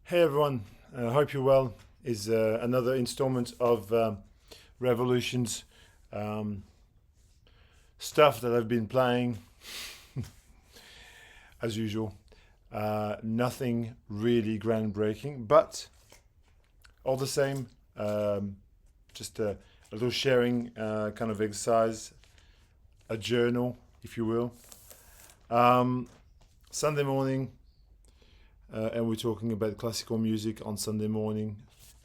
Hey everyone, hope you're well. Is another installment of Revolutions um, stuff that I've been playing as usual. Nothing really groundbreaking, but all the same, just a little sharing kind of exercise, a journal, if you will. Sunday morning, and we're talking about classical music on Sunday morning,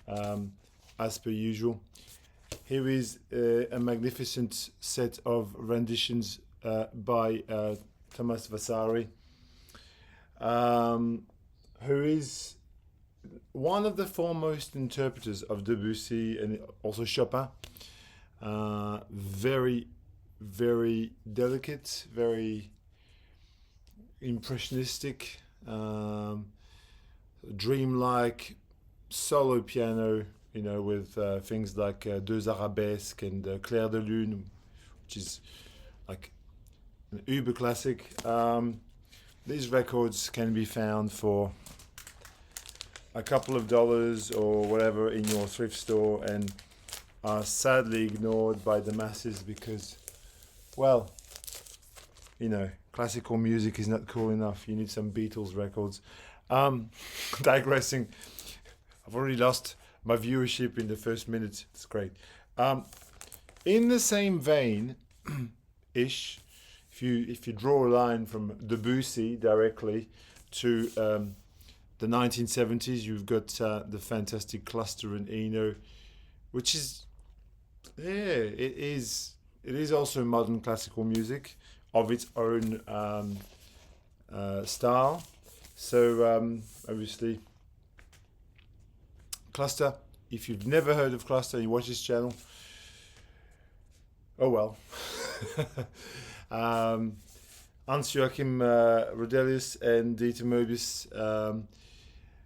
um, as per usual. Here is a magnificent set of renditions by Thomas Vasari, um, who is one of the foremost interpreters of Debussy and also Chopin. Very, very delicate, very impressionistic, dreamlike solo piano, with things like Deux Arabesques and Clair de Lune, which is like an uber classic. These records can be found for a couple of dollars or whatever in your thrift store and are sadly ignored by the masses because, well, classical music is not cool enough. You need some Beatles records. Digressing. I've already lost my viewership in the first minute. It's great. In the same vein, ish, if you draw a line from Debussy directly to the 1970s, you've got the fantastic Cluster and Eno, which is it is also modern classical music of its own style. So obviously, Cluster. If you've never heard of Cluster and you watch this channel, oh well. Hans-Joachim Rodelius and Dieter Möbius,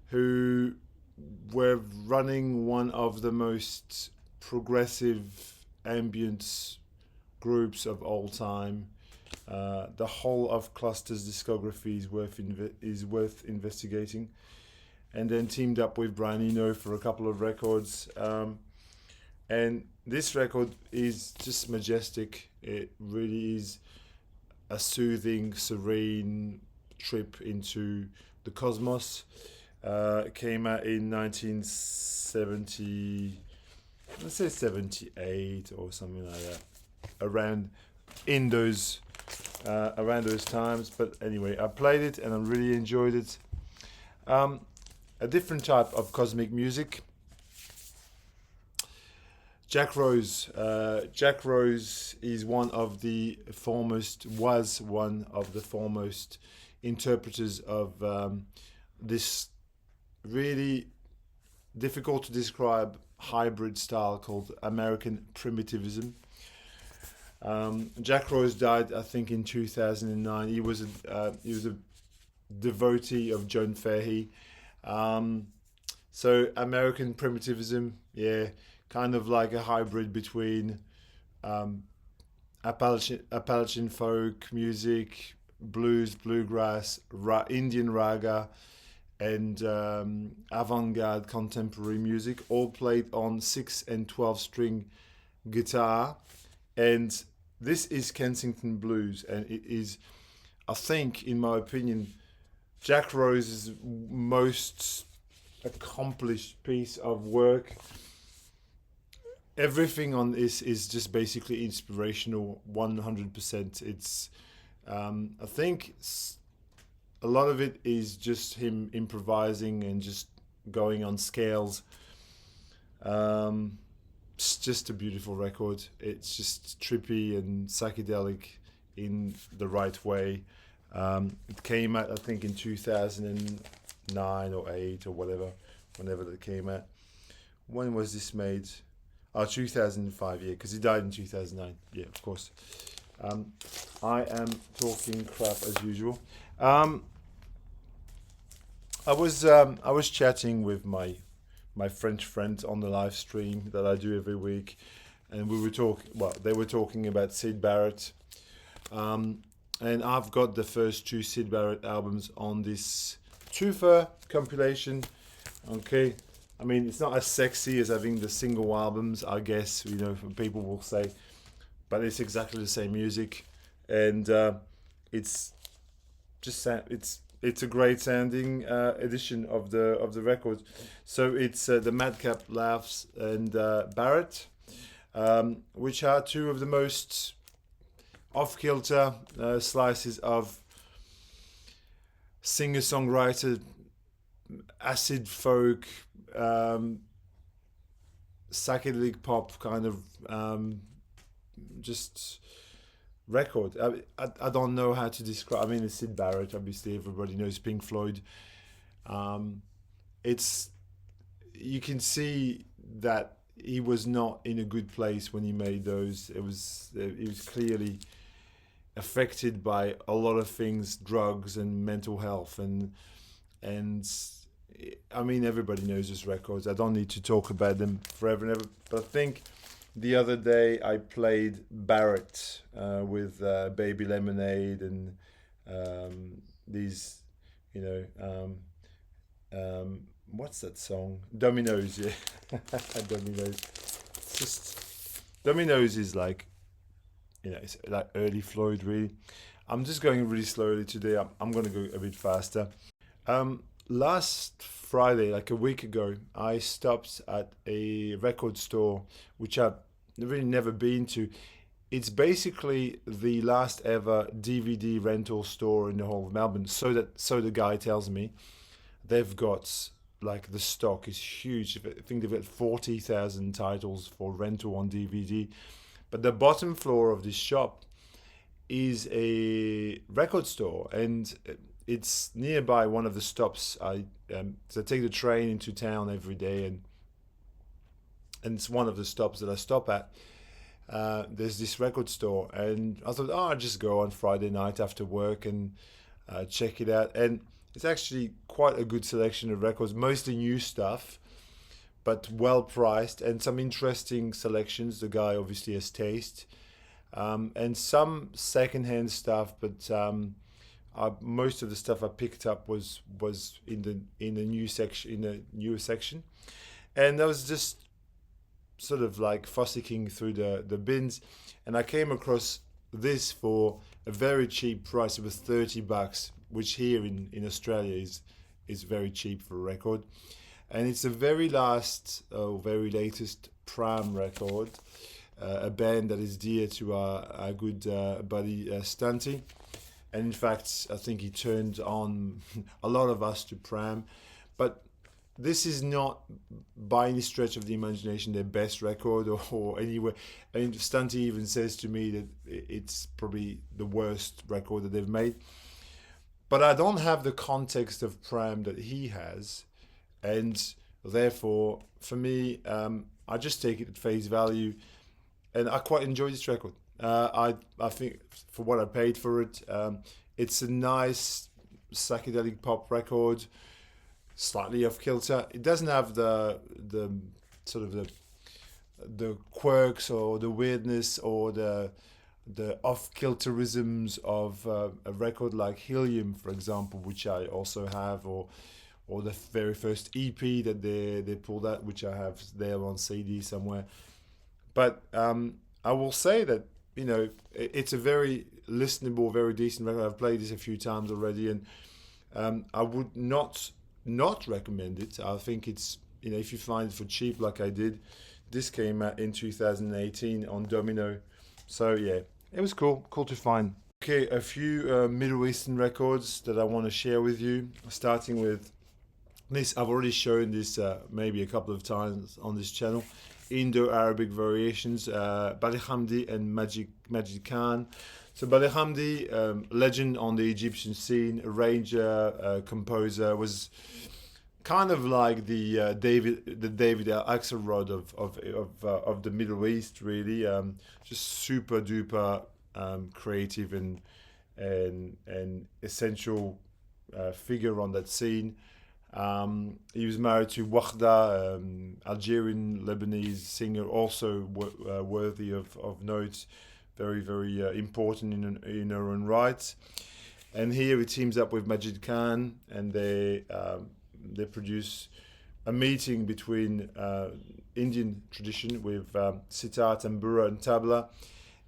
who were running one of the most progressive ambient groups of all time. The whole of Cluster's discography is worth investigating, and then teamed up with Brian Eno for a couple of records. And this record is just majestic. It really is a soothing, serene trip into the cosmos. It came out in 1970, let's say 78 or something like that, around those times. But anyway, I played it and I really enjoyed it. A different type of cosmic music. Jack Rose. Jack Rose is was one of the foremost interpreters of this really difficult to describe hybrid style called American primitivism. Jack Rose died, I think, in 2009. He was a devotee of John Fahey. So American primitivism, kind of like a hybrid between Appalachian folk music, blues, bluegrass, Indian raga, and avant-garde contemporary music, all played on 6 and 12 string guitar. And this is Kensington Blues, and it is, I think, in my opinion, Jack Rose's most accomplished piece of work. Everything on this is just basically inspirational, 100%. It's, I think, a lot of it is just him improvising and just going on scales. It's just a beautiful record. It's just trippy and psychedelic in the right way. It came out, I think, in 2009 or 8 or whatever, whenever that came out. When was this made? 2005, because he died in 2009. Yeah, of course. I am talking crap as usual. I was chatting with my French friends on the live stream that I do every week, and we were talking. Well, they were talking about Syd Barrett, and I've got the first two Syd Barrett albums on this Twofer compilation, Okay, I mean it's not as sexy as having the single albums, I guess. People will say, but it's exactly the same music, and it's it's a great sounding edition of the record. So it's the Madcap Laughs and Barrett, which are two of the most off kilter slices of singer songwriter, acid folk, um, psychedelic pop kind of just record. I don't know how to describe. I mean, it's Sid Barrett. Obviously, everybody knows Pink Floyd. Um, it's you can see that he was not in a good place when he made those. He was clearly affected by a lot of things, drugs and mental health, and I mean everybody knows his records. I don't need to talk about them forever and ever. But I think the other day I played Barrett with Baby Lemonade and these, you know, what's that song? Dominoes, yeah, Dominoes. It's just Dominoes is like, it's like early Floyd really. I'm just going really slowly today. I'm going to go a bit faster. Last Friday, like a week ago, I stopped at a record store which I've really never been to. It's basically the last ever DVD rental store in the whole of Melbourne. So the guy tells me they've got like the stock is huge. I think they've got 40,000 titles for rental on DVD. But the bottom floor of this shop is a record store, and it's nearby one of the stops. So I take the train into town every day, and it's one of the stops that I stop at. There's this record store, and I thought, I'll just go on Friday night after work and check it out. And it's actually quite a good selection of records, mostly new stuff, but well priced, and some interesting selections. The guy obviously has taste, and some secondhand stuff, but most of the stuff I picked up was in the new section, in the newer section, and I was just sort of like fussicking through the bins, and I came across this for a very cheap price. It was $30, which here in Australia is very cheap for a record, and it's the very latest Pram record, a band that is dear to our good buddy Stunty. And in fact, I think he turned on a lot of us to Pram. But this is not, by any stretch of the imagination, their best record or anywhere. I mean, Stunty even says to me that it's probably the worst record that they've made. But I don't have the context of Pram that he has. And therefore, for me, I just take it at face value. And I quite enjoy this record. I think for what I paid for it, it's a nice psychedelic pop record, slightly off kilter. It doesn't have the sort of the quirks or the weirdness or the off kilterisms of a record like Helium, for example, which I also have, or the very first EP that they pulled out, which I have there on CD somewhere. But I will say that it's a very listenable, very decent record. I've played this a few times already, and I would not recommend it. I think it's, if you find it for cheap like I did, this came out in 2018 on Domino. So yeah, it was cool to find. Okay, a few Middle Eastern records that I want to share with you, starting with this. I've already shown this maybe a couple of times on this channel. Indo-Arabic variations, Bali Hamdi and Majid Khan. So Bali Hamdi, legend on the Egyptian scene, arranger, composer, was kind of like the David Axelrod of the Middle East, really. Just super duper creative and essential figure on that scene. He was married to Wakhda, Algerian Lebanese singer, also worthy of note, very very important in her own right. And here he teams up with Majid Khan, and they produce a meeting between Indian tradition with sitar, tambura, and tabla,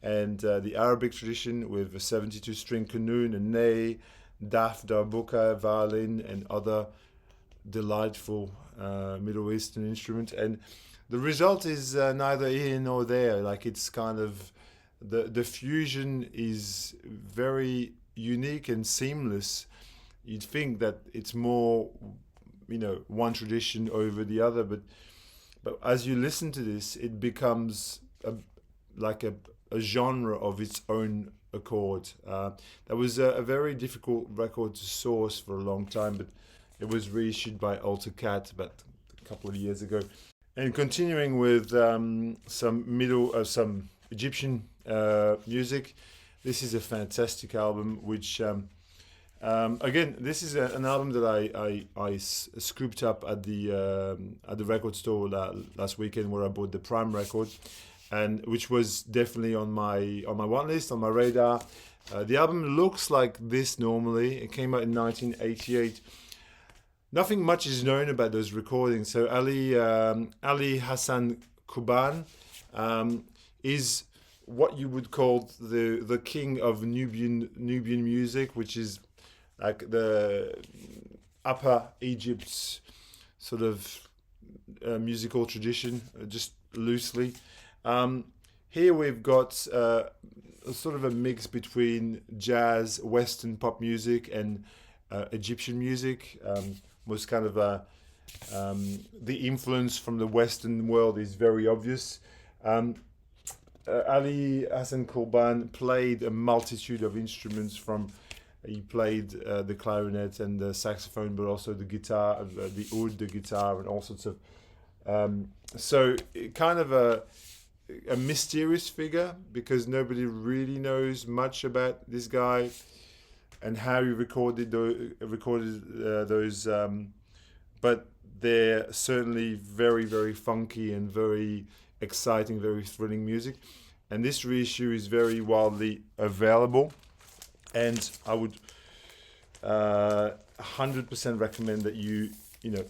and the Arabic tradition with a 72-string qanun, and ney, daf, darbuka, violin, and other delightful Middle Eastern instruments. And the result is neither here nor there. Like, it's kind of the fusion is very unique and seamless. You'd think that it's more, one tradition over the other, but as you listen to this, it becomes like a genre of its own accord. That was a very difficult record to source for a long time, but it was reissued by Alter Cat about a couple of years ago. And continuing with some Egyptian music, this is a fantastic album, which again, this is an album that I scooped up at the record store last weekend, where I bought the Prime record, and which was definitely on my want list, on my radar. The album looks like this normally. It came out in 1988. Nothing much is known about those recordings. So Ali Hassan Kuban is what you would call the king of Nubian music, which is like the Upper Egypt's sort of musical tradition, just loosely. Here we've got sort of a mix between jazz, Western pop music, and Egyptian music. Was kind of the influence from the Western world is very obvious. Ali Hassan Kurban played a multitude of instruments. He played the clarinet and the saxophone, but also the guitar, the oud, the guitar, and all sorts of. So kind of a mysterious figure, because nobody really knows much about this guy and how he recorded those. But they're certainly very, very funky and very exciting, very thrilling music. And this reissue is very widely available, and I would 100% recommend that you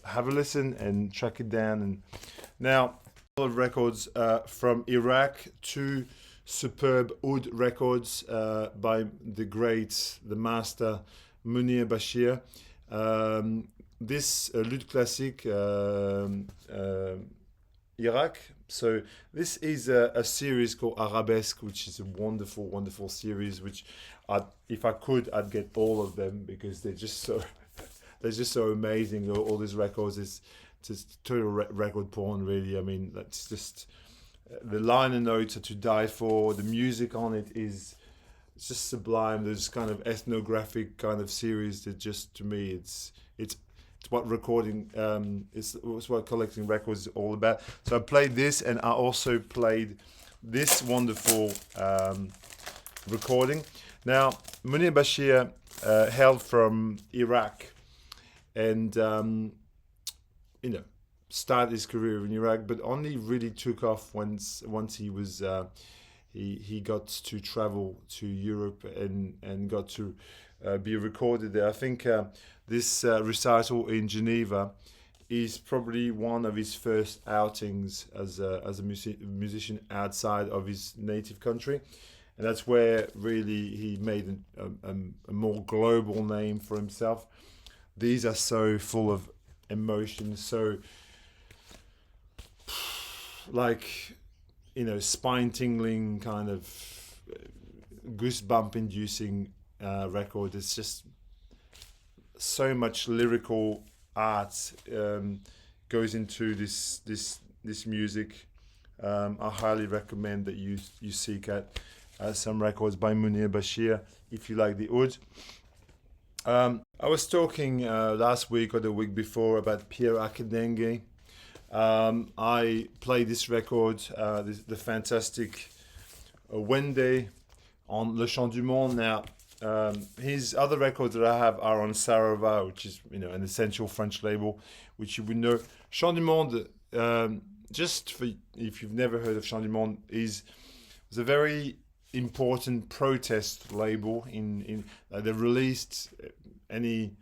have a listen and track it down. And now, a lot of records from Iraq, two superb oud records by the master Munir Bashir. This Lutte Classique Iraq. So this is a series called Arabesque, which is a wonderful, wonderful series. Which, if I could, I'd get all of them, because they're just so amazing. All these records is just total record porn, really. I mean, that's just the liner notes are to die for. The music on it is just sublime. There's kind of ethnographic kind of series that just, to me, it's what recording it's what collecting records is all about. So I played this, and I also played this wonderful recording. Now, Munir Bashir hailed from Iraq, and started his career in Iraq, but only really took off once he was he got to travel to Europe and got to be recorded there. I think this recital in Geneva is probably one of his first outings as a musician outside of his native country, and that's where really he made a more global name for himself. These are so full of emotion, so spine-tingling, kind of goosebump-inducing record. It's just so much lyrical art goes into this music. I highly recommend that you seek out some records by Munir Bashir if you like the oud. I was talking last week or the week before about Pierre Akedengue. I played this record, the fantastic Wende on Le Chant du Monde. Now, his other records that I have are on Sarava, which is an essential French label, which you would know. Chant du Monde, just for if you've never heard of Chant du Monde, was a very important protest label. In they released any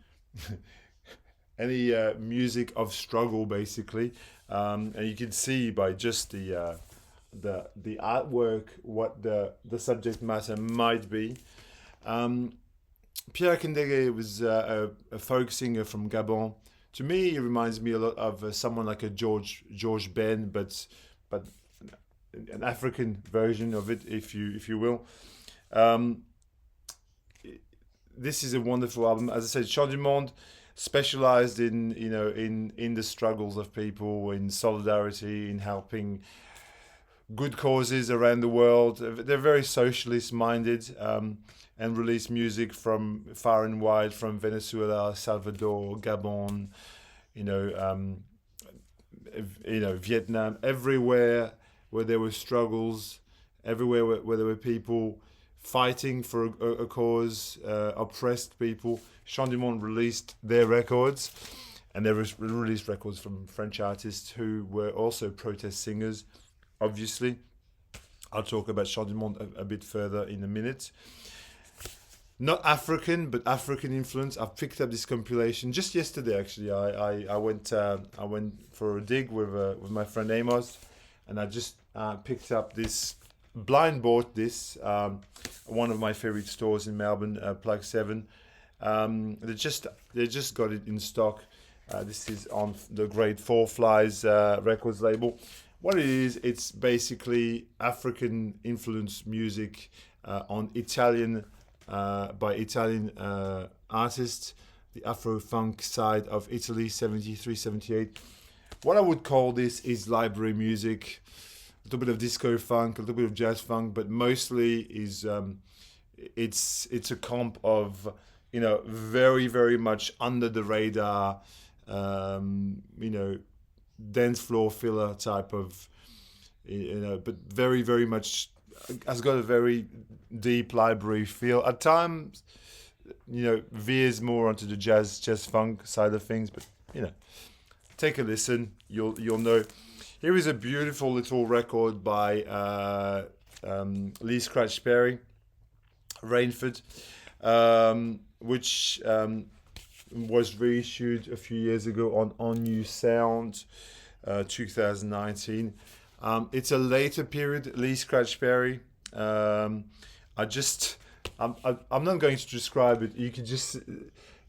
music of struggle, basically. And you can see by just the artwork what the subject matter might be. Um, Pierre Kendege was a folk singer from Gabon. To me, he reminds me a lot of someone like a George Ben, but an African version of it, if you will. Um, this is a wonderful album. As I said, Chant du Monde specialized in in the struggles of people, in solidarity, in helping good causes around the world. They're very socialist minded, and release music from far and wide, from Venezuela, Salvador, Gabon, you know, um, Vietnam, everywhere where there were struggles, everywhere where there were people fighting for a cause, oppressed people. Chant du Monde released their records, and they released records from French artists who were also protest singers, obviously. I'll talk about Chant du Monde a bit further in a minute. Not African, but African influence. I've picked up this compilation just yesterday. Actually, I went for a dig with my friend Amos, and I just picked up this. Blind bought this. One of my favorite stores in Melbourne, Plug Seven. They just got it in stock. This is on the Great Four Flies Records label. What it is, it's basically African influenced music on Italian. By Italian artists, the Afro-funk side of Italy, 73, 78. What I would call this is library music, a little bit of disco funk, a little bit of jazz funk, but mostly is it's a comp of very very much under the radar, dance floor filler type of but very very much has got a very deep library feel. At times, veers more onto the jazz funk side of things. But take a listen. You'll know. Here is a beautiful little record by Lee Scratch Perry, Rainford, which was reissued a few years ago on New Sound, 2019. It's a later period, Lee Scratch Perry. I'm not going to describe it. You can just,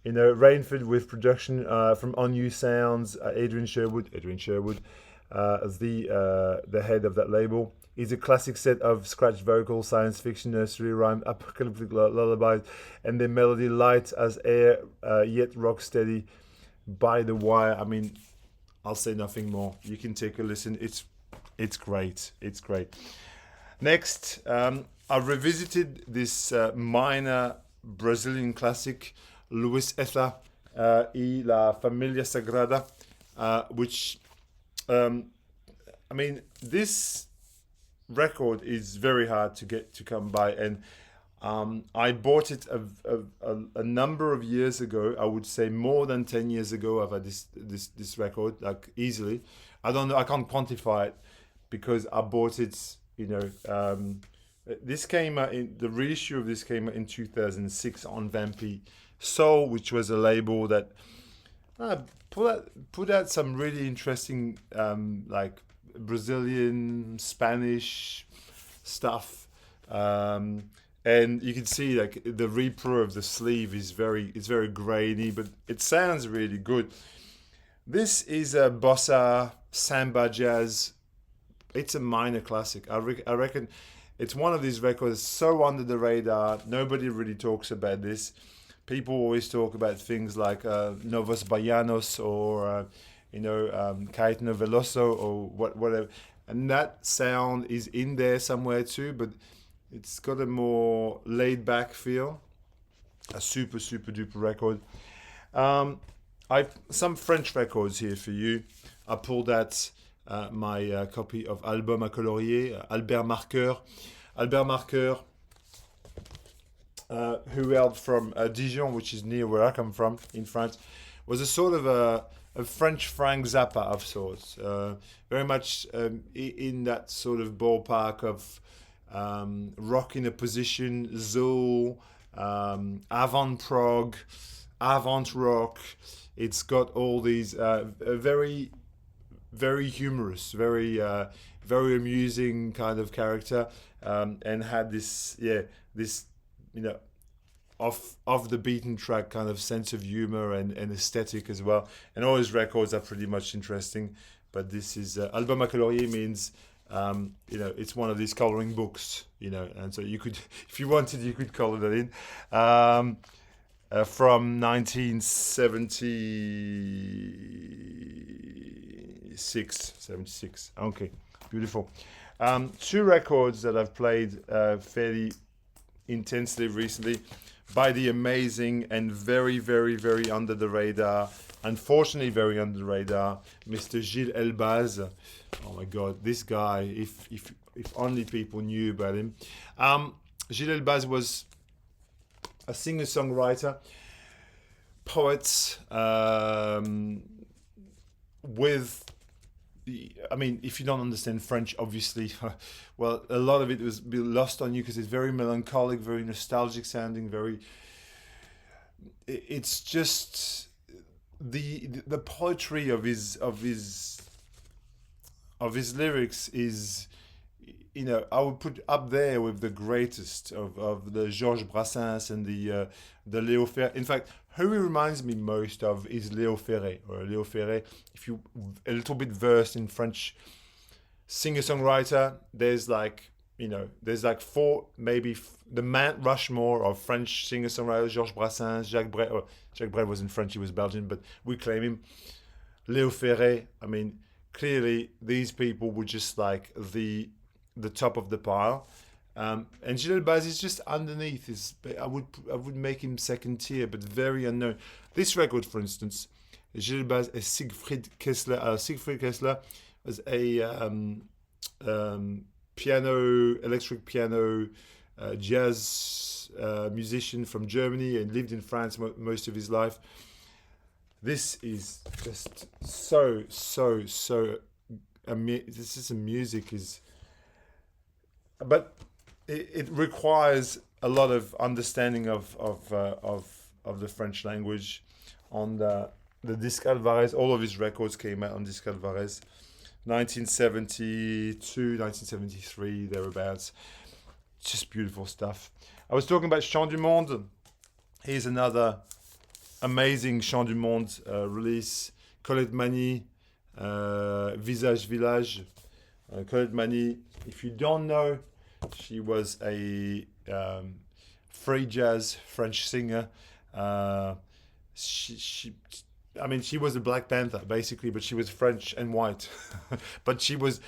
Rainford with production from On You Sounds, Adrian Sherwood, as the head of that label. Is a classic set of scratch vocals, science fiction, nursery rhyme, apocalyptic lullabies, and their melody light as air, yet rock steady by the wire. I mean, I'll say nothing more. You can take a listen. It's great. It's great. Next, I've revisited this minor Brazilian classic, Luis Etha y la Familia Sagrada, which, this record is very hard to come by, and I bought it a number of years ago. I would say more than 10 years ago. I've had this record, like, easily. I don't know. I can't quantify it because I bought it. This came out the reissue of this came out in 2006 on Vampy Soul, which was a label that put out some really interesting like Brazilian, Spanish stuff, and you can see like the repro of the sleeve is very grainy, but it sounds really good. This is a bossa samba jazz. It's a minor classic. I reckon it's one of these records so under the radar. Nobody really talks about this. People always talk about things like Novos Baianos or Caetano Veloso or whatever, and that sound is in there somewhere too, but it's got a more laid back feel. A super duper record. Some French records here for you. I pulled out my copy of Album à colorier, Albert Marqueur. Albert Marqueur, who hailed from Dijon, which is near where I come from in France, was a sort of a French Frank Zappa of sorts. Very much in that sort of ballpark of rock in a position, Zool, avant-prog, avant rock. It's got all these very, very humorous, very amusing kind of character, and had this, this, you know, off the beaten track kind of sense of humor and aesthetic as well. And all his records are pretty much interesting. But this is album à colorier means it's one of these coloring books, and so you could, if you wanted, you could color that in. From 1976. Okay, beautiful. Two records that I've played fairly intensely recently by the amazing and very, very, very under the radar, unfortunately very under the radar, Mr. Gilles Elbaz. Oh my God, this guy, if only people knew about him. Gilles Elbaz was a singer-songwriter, poet, with, I mean, if you don't understand French, obviously, well, a lot of it was lost on you because it's very melancholic, very nostalgic sounding, it's just the poetry of his lyrics is, I would put up there with the greatest of the Georges Brassens and the Léo Ferré. In fact, who he reminds me most of is Léo Ferré. Léo Ferré, if you a little bit versed in French singer-songwriter, there's like four, maybe the Mount Rushmore of French singer-songwriters: Georges Brassens, Jacques Brel. Jacques Brel wasn't French; he was Belgian, but we claim him. Léo Ferré. I mean, clearly these people were just like the top of the pile, and Gilles Elbaz is just underneath. I would make him second tier, but very unknown. This record, for instance, Gilles Elbaz and Siegfried Kessler. Siegfried Kessler was a electric piano, jazz musician from Germany and lived in France most of his life. This is just so. This is some music is. But it requires a lot of understanding of the French language. On the Disc Alvarez, all of his records came out on Disc Alvarez, 1972, 1973, thereabouts. Just beautiful stuff. I was talking about Chant du Monde. Here's another amazing Chant du Monde release. Colette Mani, Visage Village. Colette Mani, if you don't know, she was a free jazz French singer. She was a Black Panther basically, but she was French and white. But she was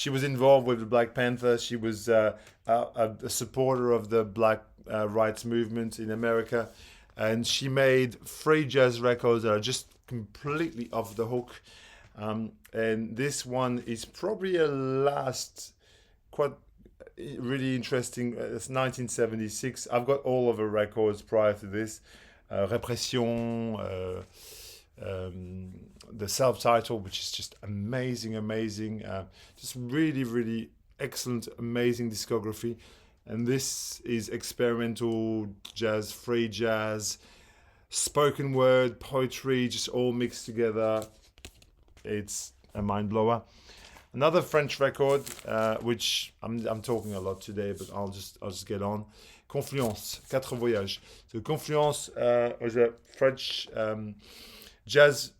involved with the Black Panther. She was a supporter of the Black rights movement in America, and she made free jazz records that are just completely off the hook. And this one is probably a last, quite really interesting. It's 1976. I've got all of her records prior to this. Répression, the self-title, which is just amazing. Just really, really excellent, amazing discography. And this is experimental jazz, free jazz, spoken word, poetry, just all mixed together. It's a mind blower. Another French record, which I'm talking a lot today, but I'll just get on. Confluence, Quatre Voyages. So Confluence was a French jazz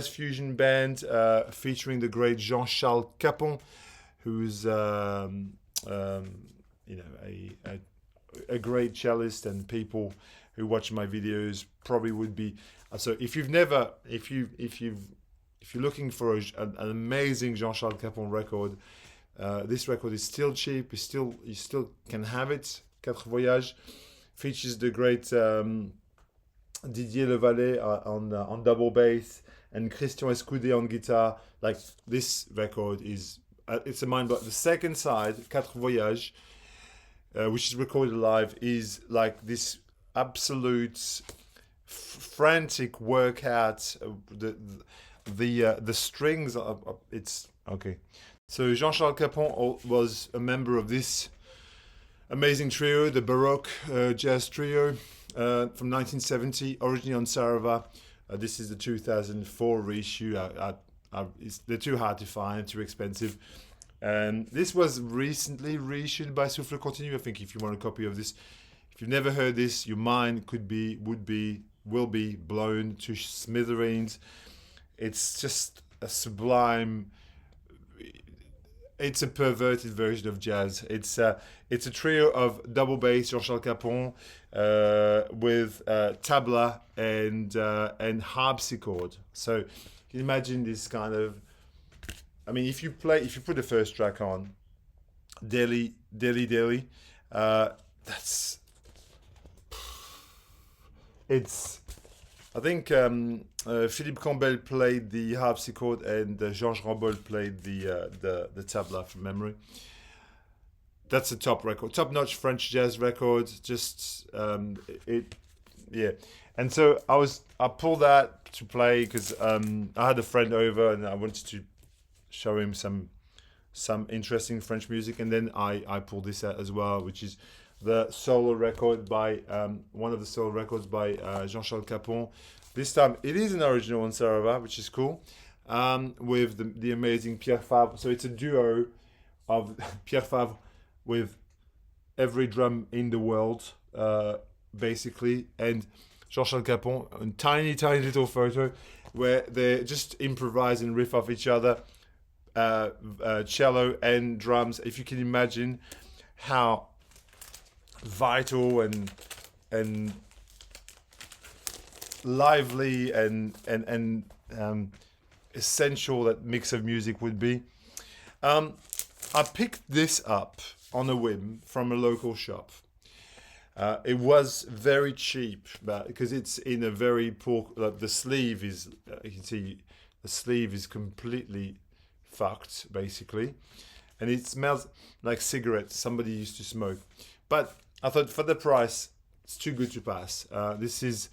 fusion band featuring the great Jean-Charles Capon, who's a great cellist, and people who watch my videos probably would be. So if you're looking for an amazing Jean-Charles Capon record, this record is still cheap. You still can have it. Quatre Voyages features the great Didier Levalet on double bass and Christian Escudé on guitar. Like, this record is it's a mind blow. The second side, Quatre Voyages, which is recorded live, is like this absolute frantic workout. The strings are it's okay. So Jean-Charles Capon was a member of this amazing trio, the Baroque jazz trio, from 1970, originally on Sarava. This is the 2004 reissue. They're too hard to find, too expensive. And this was recently reissued by Souffle Continu. I think if you want a copy of this, if you've never heard this, your mind will be blown to smithereens. It's just a sublime. It's a perverted version of jazz. It's a trio of double bass, Jean-Charles Capon, with tabla and harpsichord. So you can imagine this kind of. I mean, if you put the first track on, Delhi, that's it's. I think Philippe Campbell played the harpsichord and Georges Rambol played the tabla from memory. That's a top record, top-notch French jazz record. Just yeah. And so I pulled that to play because I had a friend over and I wanted to show him some interesting French music, and then I pulled this out as well, which is the solo record by one of the solo records by Jean-Charles Capon. This time it is an original on Sarava, which is cool, with the amazing Pierre Favre. So it's a duo of Pierre Favre with every drum in the world, basically, and Jean-Charles Capon, a tiny little photo where they just improvise and riff off each other. Cello and drums. If you can imagine how vital and lively and essential that mix of music would be. I picked this up on a whim from a local shop. It was very cheap, but because it's in a very poor. The sleeve is, you can see, the sleeve is completely fucked, basically, and it smells like cigarettes somebody used to smoke. But I thought for the price, it's too good to pass. This is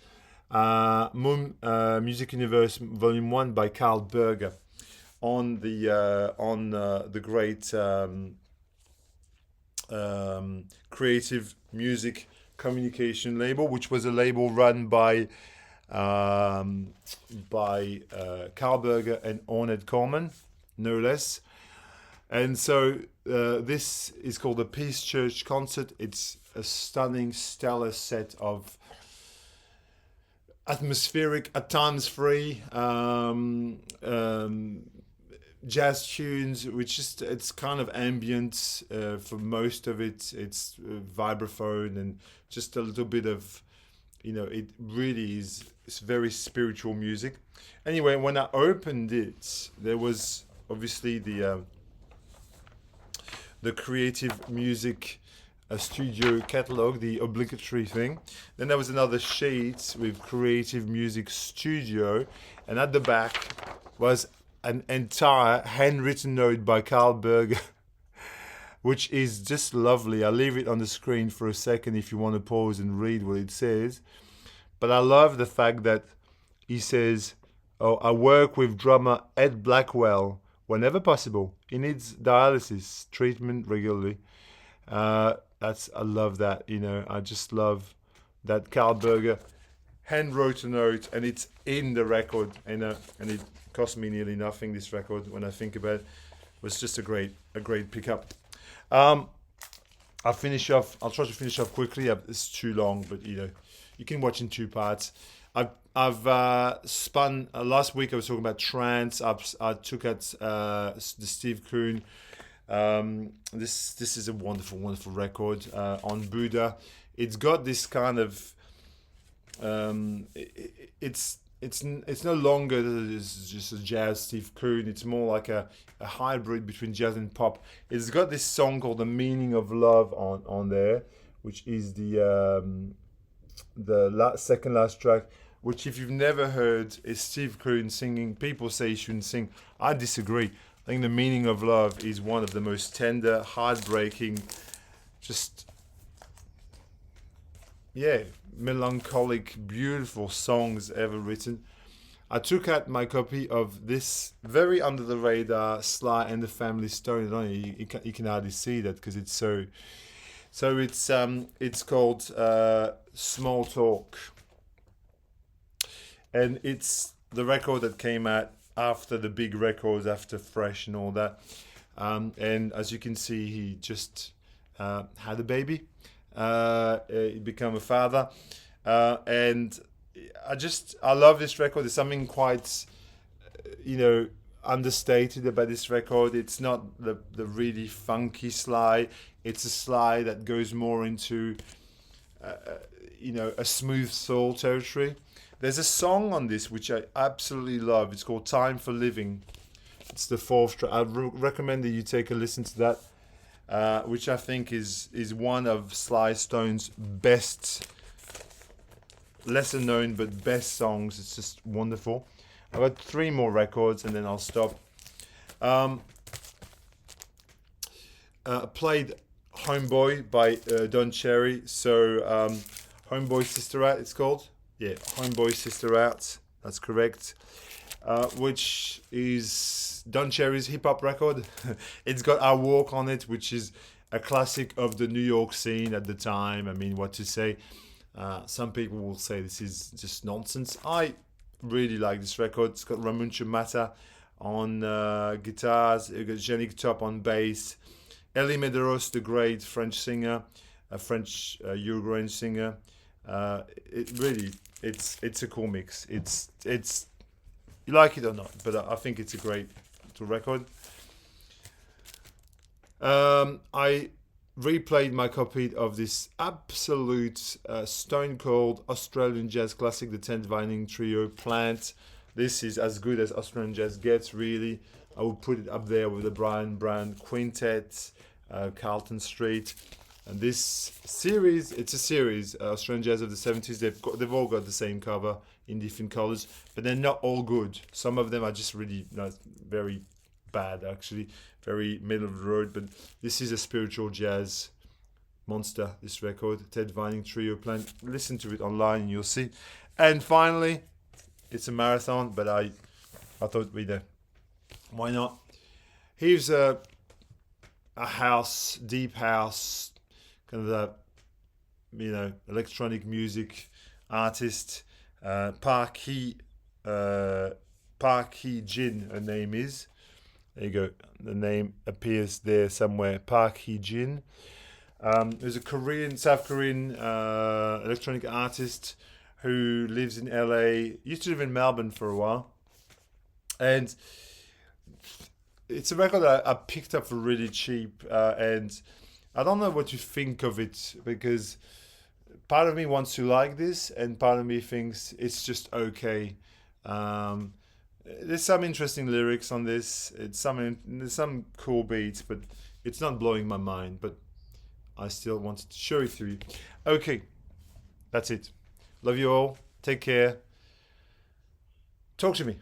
Moon Music Universe Volume 1 by Carl Berger on the great Creative Music Communication label, which was a label run by Carl Berger and Ornette Coleman, no less. And so this is called the Peace Church Concert. It's a stunning, stellar set of atmospheric, at times free, jazz tunes, which is, it's kind of ambient for most of it. It's vibraphone and just a little bit of, it really is, it's very spiritual music. Anyway, when I opened it, there was obviously the Creative Music Studio catalog, the obligatory thing. Then there was another sheet with Creative Music Studio, and at the back was an entire handwritten note by Carl Berger, which is just lovely. I'll leave it on the screen for a second if you want to pause and read what it says. But I love the fact that he says, I work with drummer Ed Blackwell whenever possible. He needs dialysis treatment regularly. I love that, I just love that Carl Berger hand wrote a note, and it's in the record, and it cost me nearly nothing, this record, when I think about it. It was just a great pickup. I'll try to finish off quickly. It's too long, but you can watch in two parts. I've spun last week. I was talking about trance. I took out the Steve Kuhn. This is a wonderful record on Buddha. It's got this kind of it's no longer just a jazz Steve Kuhn. It's more like a hybrid between jazz and pop. It's got this song called "The Meaning of Love" on there, which is the second last track. Which, if you've never heard, is Steve Kuhn singing. People say he shouldn't sing. I disagree. I think "The Meaning of Love" is one of the most tender, heartbreaking, just, melancholic, beautiful songs ever written. I took out my copy of this very under the radar Sly and the Family Stone. You can hardly see that because it's so So it's called Small Talk, and it's the record that came out after the big records, after Fresh and all that. And as you can see, he just had a baby. He became a father, and I love this record. There's something quite, understated about this record. It's not the really funky slide. It's a slide that goes more into a smooth soul territory. There's a song on this which I absolutely love. It's called Time for Living. It's the fourth track. I recommend that you take a listen to that, which I think is one of Sly Stone's best, lesser known but best songs. It's just wonderful. I've got 3 more records and then I'll stop. Played Homeboy by Don Cherry. So Homeboy Sister Out it's called. Yeah, Homeboy Sister Out. That's correct. Which is Don Cherry's hip hop record. It's got I Walk on it, which is a classic of the New York scene at the time. I mean, what to say? Some people will say this is just nonsense. I really like this record. It's got Ramon Chamata on guitars, it's got Yannick Top on bass, Elie Medeiros, the great French singer, a French Uruguayan singer. It's a cool mix. It's you like it or not, but I think it's a great record. I replayed my copy of this absolute stone cold Australian jazz classic, the 10th Vining Trio, Plant. This is as good as Australian jazz gets, really. I would put it up there with the Brian Brown Quintet, Carlton Street. And this series, it's a series, Australian Jazz of the 70s. They've all got the same cover in different colors, but they're not all good. Some of them are just really very bad, actually, very middle of the road. But this is a spiritual jazz monster, this record, Ted Vining Trio Plant. Listen to it online and you'll see. And finally, it's a marathon, but I thought why not? Here's a house, deep house, kind of a electronic music artist, Park Hee Jin, her name is. There you go. The name appears there somewhere. Park Hee Jin. There's a South Korean electronic artist who lives in LA. Used to live in Melbourne for a while, and it's a record that I picked up for really cheap, and I don't know what to think of it, because part of me wants to like this and part of me thinks it's just okay. There's some interesting lyrics on this. There's some cool beats, but it's not blowing my mind. But I still wanted to show it to you. Okay, that's it. Love you all. Take care. Talk to me.